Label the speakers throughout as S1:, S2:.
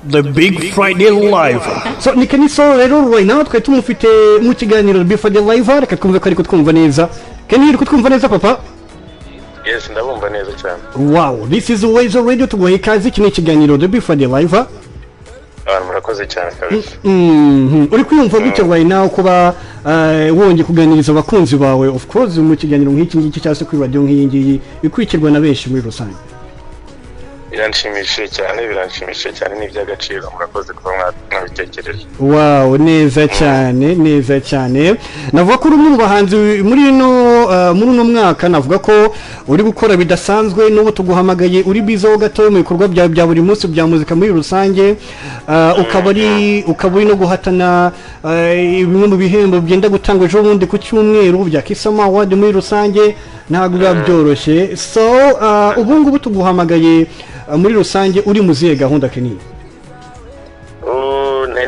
S1: The Big Friday Live. So ni Kenny rero right now twari tumufite mu kiganiro The Big Friday Live, reka twumve ko ariko twumva neza. Kenny uri kutwumva neza papa?
S2: Yes, ndabumva neza cyane.
S1: Wow, this is uwezoradio tuguhaye ikaze, iki ni ikiganiro The Big Friday Live.
S2: Murakoze cyane kabisa.
S1: Uri kwiyumva gute right now kuba wongeye kuganiriza abakunzi bawe, of course mu kiganiro nk'iki ngiki cyase kuri radio nk'iyi ngiyi ikurikirwa na benshi muri rusange?
S2: Biranshimishije cyane n'iby'agaciro, murakoze kuba mwabitekereje.
S1: Wow, neza cyane. Navuga ko uri mu bahanzi muri uno mwaka, navuga ko uri gukora bidasanzwe, n'ubu tuguhamagaye uri bizaho gato mu bikorwa bya buri munsi bya muzika muri rusange, ukaba uri no guhatana bimwe mu bihembo byenda gutangwa ejo bundi ku cyumweru bya Kisama Award muri rusange, ntabwo biba byoroshye. So ubu ngubu tuguhamagaye muri rusange uri muziye gahunda Kenny?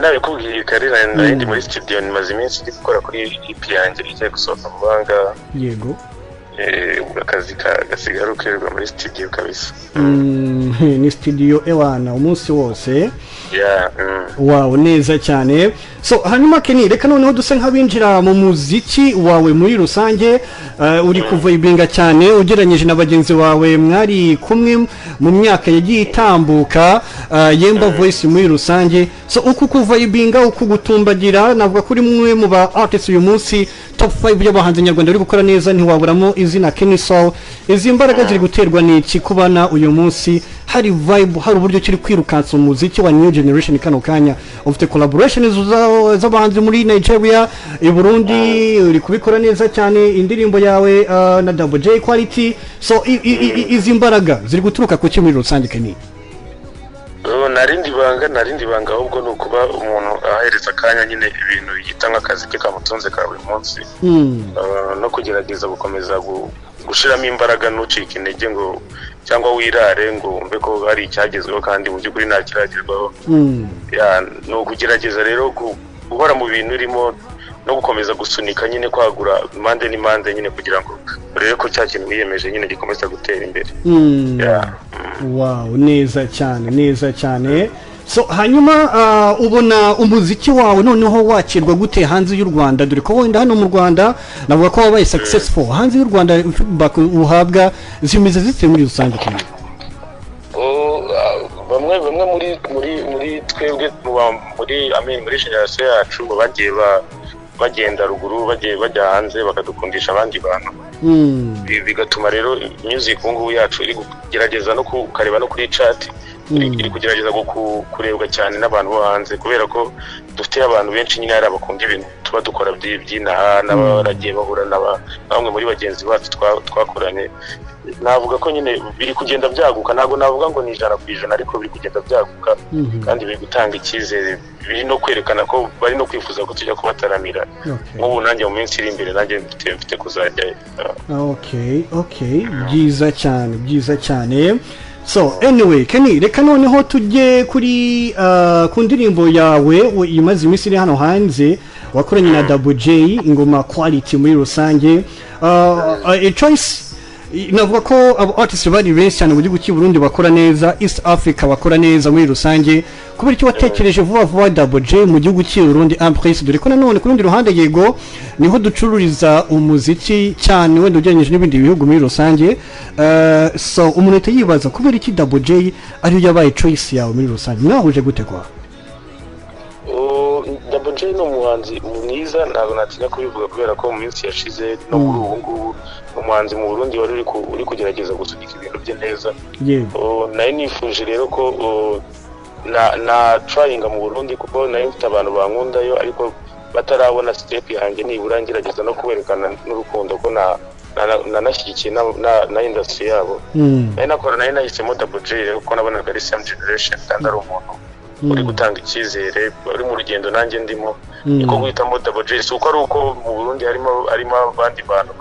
S2: Nawe kubwiye karira ndi muri studio, nimaze iminsi ndi gukora kuri EP yanjye igiye gusohoka mu banga.
S1: Yego.
S2: Akazi gasigara ukirirwa muri studio kabisa.
S1: Ni studio ewana umunsi wose.
S2: Yeah.
S1: Wow, neza cyane. So hanyuma Kenny, reka noneho dusa nk'abinjira mu muziki wawe muri rusange, uri kuvibinga cyane ugereranyije na bagenzi bawe mwari kumwe mu myaka yagiye itambuka, Yemba Voice muri rusange. So uku kuvibinga, uku gutumbagira, navuga kuri mwe mu ba artists uyu munsi top 5 y'abahanzi nyarwanda bari gukora neza, ntiwaburamo izina Kenny Soul. Izi mbaraga ziri guterwa n'iki kubana uyu munsi hari vibe, hari uburyo kiri kwirukansa umuziki wa new generation kano kanya, ufite collaborations z'abahanzi muri Nigeria, i Burundi uri kubikora neza cyane, indirimbo yawe na Double J Quality. So izi mbaraga ziri guturuka ku kimwe rusange Kenny?
S2: narindi banga ahubwo nukuba umuntu ahereza akanya nyine ibintu yitanga akazi ke kamutunze ka buri munsi, no kugerageza gukomeza gushiramo imbaraga, nucika intege ngo cyangwa wirare ngo umbe ko hari icyagezweho kandi mu by'ukuri nta kiragerwaho. No kugerageza rero guhora mu bintu urimo no gukomeza gusunika nyine, kwagura impande n'impande nyine kugira ngo urebe ko cya kintu wiyemeje nyine gikomeza gutera imbere.
S1: Wow, neza cyane. So hanyuma ubona umuziki wawe noneho wakirwa gute hanze y'u Rwanda? Dore ko wenda hano mu Rwanda navuga ko wabaye successful, hanze y'u Rwanda feedback uhabwa zimeze zite muri rusange cyane?
S2: Bamwe muri twebwe muri generation yacu bagiye bagenda ruguru, bajya hanze bakadukundisha abandi bantu, bigatuma rero music ngubu yacu iri kugerageza no kukareba no kuri chat, iri kugerageza kurebwa cyane n'abantu bo hanze, kubera ko dufite abantu benshi nyine ari abakunda ibintu tuba dukora by'inaha, n'abaragiye bahura bamwe muri bagenzi bacu twakoranye. Navuga ko nyine biri kugenda byaguka, ntabwo navuga ngo ni 100%, ariko biri kugenda byaguka kandi biri gutanga icyizere, biri no kwerekana ko bari no kwifuza ko tujya kubataramira. Nk'ubu nanjye mu minsi iri imbere nanjye mfite kuzajya.
S1: Okay, byiza cyane. So anyway Kenny, reka noneho tujye kuri ku ndirimbo yawe imaze iminsi iri hano hanze, wakoranye na Double J, ingoma Quality muri rusange. A choice, navuga ko abo artists bari benshi cyane mu gihugu cy'u Burundi bakora neza, East Africa bakora neza muri rusange. Kubera icyo watekereje vuba Double J mu gihugu cy'u Burundi Ampress? Dore ko nanone ku rundi ruhande yego niho ducururiza umuziki cyane wenda ugereranyije n'ibindi bihugu muri rusange. So umuntu yibaza kubera iki Double J ari yabaye choice yawe muri rusange, mwahuje gute kwa?
S2: Double J ni umuhanzi mwiza, ntabwo natinya kubivuga kubera ko mu minsi yashize no muri ubu ngubu umuhanzi mu Burundi wari uri kugerageza gusunika ibintu bye neza. Nayo nifuje rero ko na trying mu Burundi, kuko nayo mfite abantu bankundayo ariko batarabona step yanjye, nibura ngerageza no kuberekana n'urukundo ko nanashyigikiye na industry yabo. Nayo nahisemo Double J rero kuko nabonaga ari same generation kandi ari umuntu uri gutanga icyizere, uri mu rugendo nanjye ndimo, niko guhitamo Double J. Si uko ari uko mu Burundi harimo abandi bantu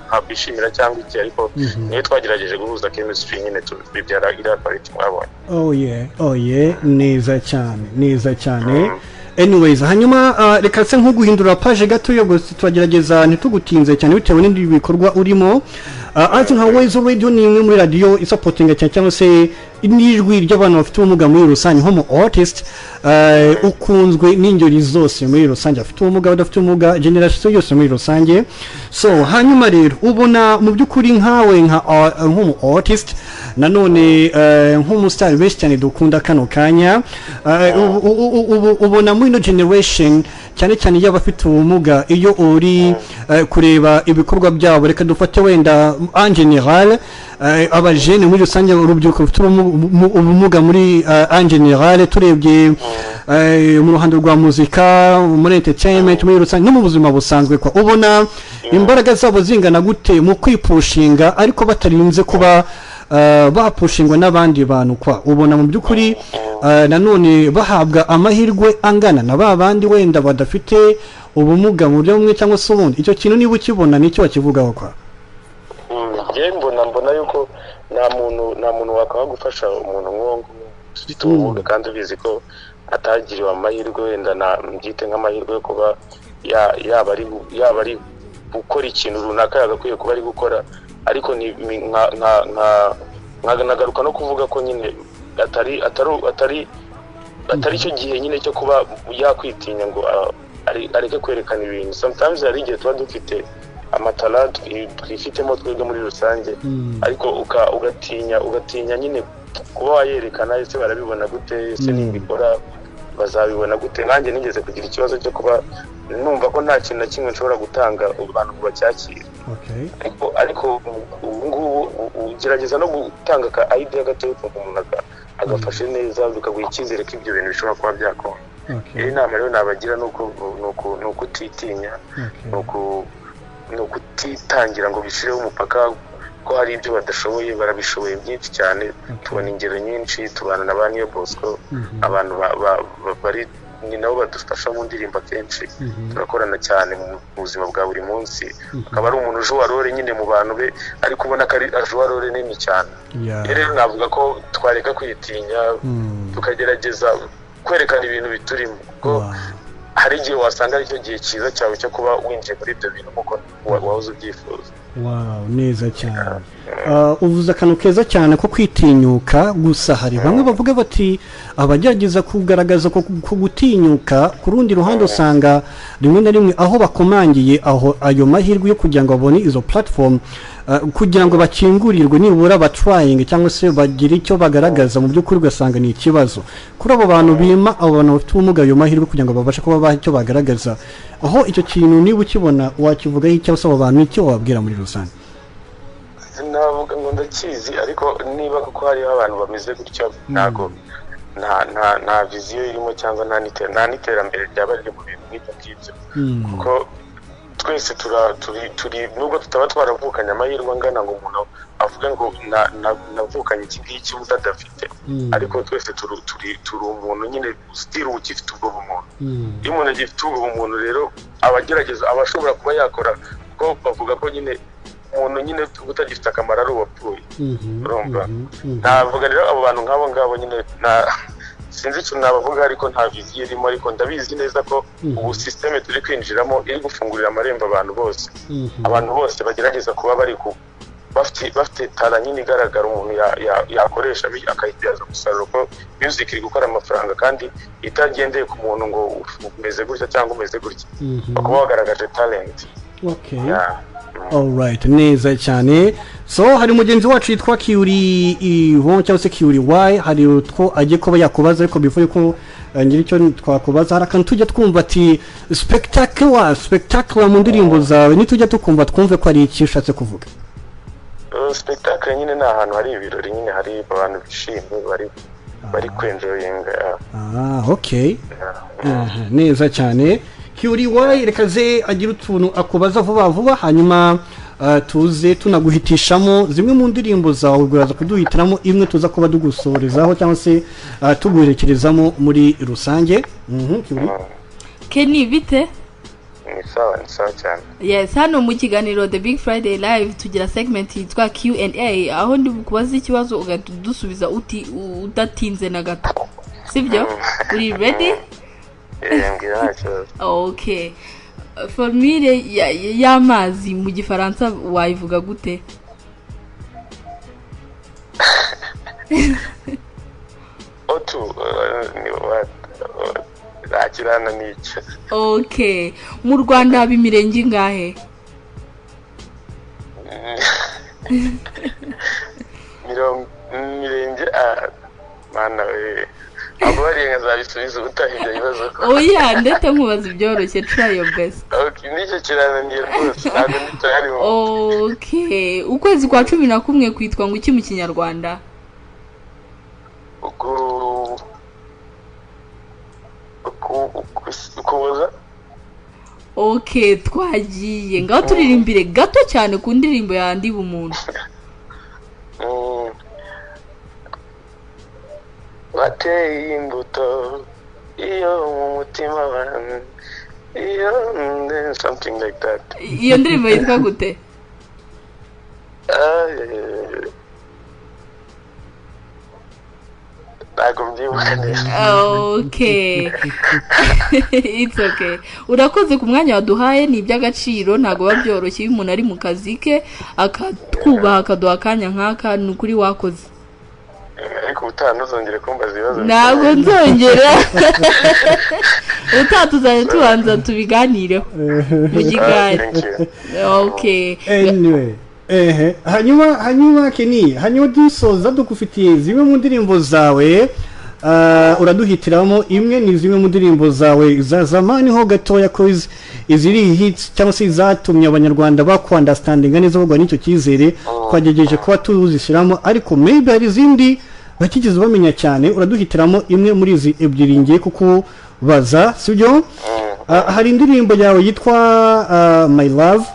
S2: ntakwishimira cyangwa iki, ariko niyo twagerageje guhuza chemistry nyine tubibyara iriya quality mwabonye.
S1: Oh yeah, neza cyane. Anyways, hanyuma reka se nko guhindura page gato yo twagerageza ntitugutinze cyane bitewe n'indi bikorwa urimo. Azi nka uwezoradio ni imwe muri radio isupportinga cyangwa se n'ijwi ry'abantu bafite ubumuga muri rusange nko mu artist ukunzwe n'ingeri zose muri rusange afite ubumuga badafite ubumuga generation yose muri rusange. So hanyuma rero ubona mu by'ukuri nkawe nk'umu artist nanone nk'umustar benshi cyane dukunda kano kanya ubona muri no generation cyane cyane y'abafite ubumuga iyo uri kureba ibikorwa byabo reka dufate wenda en general abajene muri rusange urubyiruko rufite ubumuga muri en general turebye mu ruhando rwa muzika muri entertainment muri rusange no mu buzima busanzwe kwa ubona imbaraga zabo zingana gute mu kwipushinga ariko batarinze kuba bapushingwa n'abandi bantu kwa ubona mu by'ukuri nanone bahabwa amahirwe angana na babandi wenda badafite ubumuga mu buryo bumwe cyangwa se ubundi icyo kintu niba ukibona nicyo wakivugaho kwa
S2: mbona yuko nta muntu wakaba gufasha umuntu nk'uwo ufite ubumuga kandi ubizi ko atagiriwe amahirwe wenda mbyite nk'amahirwe yo kuba yaba ari gukora ikintu runaka yagakwiye kuba ari gukora ariko nagaruka no kuvuga ko nyine atari cyo gihe nyine cyo kuba yakwitinya ngo areke kwerekana ibintu. Sometimes hari igihe tuba dufite amatara twifitemo twebwe muri rusange ariko ugatinya nyine kuba wayerekana ese barabibona gute ese nibikora bazabibona gute. Nanjye nigeze kugira ikibazo cyo kuba numva ko nta kintu na kimwe nshobora gutanga abantu bacyakira ariko ubu ngubu ugerageza no gutanga ka idea gato y'ukuntu umuntu agafashe neza bikaguha icyizere ko ibyo bintu bishobora kuba byakora. Inama rero nabagira ni ukutitinya ni ukutitangira ngo bishireho umupaka ko hari ibyo badashoboye barabishoboye byinshi cyane. Tubona ingero nyinshi tubana na ba Niyo Bosco abantu bari ni nabo badufasha mu ndirimbo kenshi turakorana cyane mu buzima bwa buri munsi akaba ari umuntu uje warore nyine mu bantu be ariko ubona ko ari aje warore nini cyane. Rero navuga ko twareka kwitinya tukagerageza kwerekana ibintu biturimo ko hari igihe wasanga ari cyo gihe cyiza cyawe cyo kuba winjiye muri ibyo bintu kuko wahoze ubyifuza.
S1: Neza cyane uvuze akantu keza cyane ko kwitinyuka gusa hari bamwe bavuga bati abagerageza kugaragaza ko gutinyuka ku rundi ruhande usanga rimwe na rimwe aho bakomangiye aho ayo mahirwe yo kugira ngo babone izo platform kugira ngo bakingurirwe nibura batrying cyangwa se bagira icyo bagaragaza mu by'ukuri ugasanga ni ikibazo kuri abo bantu bima abo bantu bafite ubumuga ayo mahirwe kugira ngo babashe kuba baha icyo bagaragaza. Aho icyo kintu niba ukibona wakivugaho icyo usaba abantu icyo wabwira muri rusange?
S2: Navuga ngo ndakizi ariko niba kuko hariho abantu bameze gutyo ntago nta viziyo irimo cyangwa nta n'iterambere ryaba riri mu bintu nk'ibyo ngibyo kuko twese turi nubwo tutaba twaravukanye amahirwe angana ngo umuntu avuga ngo navukanye iki ngiki udafite ariko twese turi umuntu nyine still ukifite ubwo bumuntu. Iyo umuntu agifite ubwo bumuntu rero abagerageza abashobora kuba yakora kuko bavuga ko nyine umuntu nyine utagifite akamaro ari uwapfuye urumva. Navuga rero abo bantu nk'abo nyine sinzi icyo nabavuga ariko nta viziyo irimo ariko ndabizi neza ko ubu systeme turi kwinjiramo iri gufungurira amarembo abantu bose bagerageza kuba bari bafite tara nyine igaragara umuntu yakoresha akayibyaza umusaruro ko music iri gukora amafaranga kandi itagendeye ku muntu ngo umeze gutya cyangwa umeze gutya kuba wagaragaje talent.
S1: Alright, neza cyane. So hari mugenzi wacu yitwa Kugira cyangwa se Kugira-Y hari utwo agiye kuba yakubaza ariko before ko ngira icyo twakubaza hari akantu tujya twumva ati spectacular mu ndirimbo zawe nitujya tukumva twumve ko ari iki ushatse kuvuga.
S2: Spectacle nyine ni ahantu hari ibirori nyine hari abantu bishimye bari kwenjoyinga.
S1: Okay. Neza cyane. Kugira-Y rekaze agira utuntu akubaza vuba hanyuma tuze tunaguhitishamo zimwe mu ndirimbo zawe uraza kuduhitiramo imwe tuza kuba dugusorezaho cyangwa se tuguherekerezamo muri rusange.
S3: Kenny bite?
S2: Ni sawa cyane.
S3: Yes, hano mu kiganiro The Big Friday live tugira segment yitwa Q&A aho ndi kubaza ikibazo ugadusubiza udatinze na gato. Sibyo? Uri ready? Okay. Formule y'amazi mu gifaransa wayivuga gute?
S2: kirana n'icyo.
S3: Okay, mu Rwanda haba imirenge ingahe?
S2: Mirenge mana we abo bari nkazabisubiza utaha ibyo bibazo.
S3: Oya, ndetse nkubaza ibyoroshye, try your best.
S2: Okay, nicyo kirananiye rwose ntabwo nditahari.
S3: Okay, ukwezi kwa 11 kwitwa ngo iki mu Kinyarwanda?
S2: Kuza.
S3: Okay, twagiye ngaho turirimbire gato cyane ku ndirimbo ya Ndi Umuntu.
S2: Wateye imbuto iyo mu mutima wanjye iyo something like that.
S3: Iyo ndirimbo yitwa gute? Okay. It's okay. Urakoze ku mwanya waduhaye, ni iby'agaciro, ntago babyoroshye iyo umuntu ari mu kazi ke akatwubaha akaduha akanya nk'aka, ni ukuri wakoze.
S2: Ariko utanuzongere kumbaza ibibazo.
S3: Ntabwo nzongera. Utatuzanye tubanza tubiganireho mu gikari. Okay.
S1: Anyway, hanyuma Kenny, hanyuma dusoza dukufitiye zimwe mu ndirimbo zawe, uraduhitiramo imwe ni zimwe mu ndirimbo zawe za zamani ho gatoya ko iziri hits cyangwa se zatumye abanyarwanda bakwandastandinga neza bagwa n'icyo cyizere twagejeje kuba tuzishyiramo, ariko maybe hari izindi bakigeze bamenya cyane, uraduhitiramo imwe muri izi ebyiri ngiye kuko baza, sibyo? Hari indirimbo yawe yitwa My Love,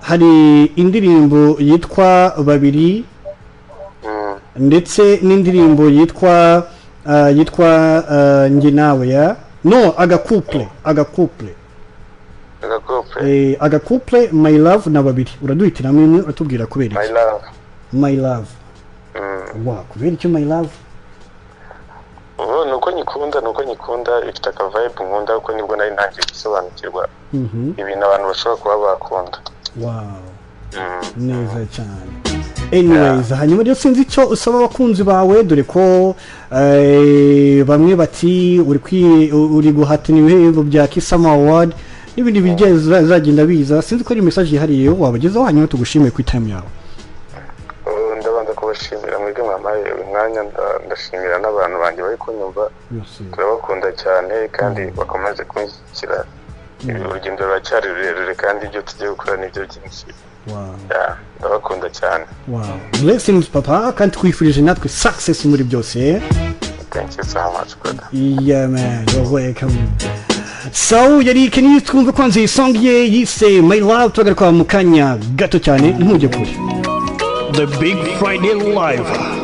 S1: hari indirimbo yitwa Babiri, ndetse n'indirimbo yitwa Njye Nawe ya Agakouple My Love na Babiri. Uraduhitiramo imwe atubwira kubera iki? My Love. Wow, kubera icyo My Love?
S2: Nuko nyikunda ifite aka vibe nkunda, kuko nibwo nari ntangiye gusobanukirwa ibintu abantu bashobora kuba bakunda.
S1: Wow. Neza cyane. Anyways, hanyuma rero sinzi icyo usaba abakunzi bawe, dore ko bamwe bati uri guhatana ibihembo bya Kisama Award n'ibindi bizagenda biza, sinzi ko ari message ihariye wabagezaho, hanyuma tugushimiye ku time yawe.
S2: Ndabanza kubashimira mwebwe mwamaye umwanya, ndashimira n'abantu banjye bari kunyumva, turabakunda cyane kandi bakomeje kunshyigikira. Urugendo ruracyari rurerure kandi ibyo tugiye gukora nibyo byinshi. Ndabakunda cyane.
S1: Blessings papa, kandi twifurije natwe success muri byose.
S2: Thank you so much brother.
S1: Yeah man, you're welcome. So yari Kenny twumva kwanza iyi song ye yise My Love, tugaruka mu kanya gato cyane ntujye kure. The Big Friday Live.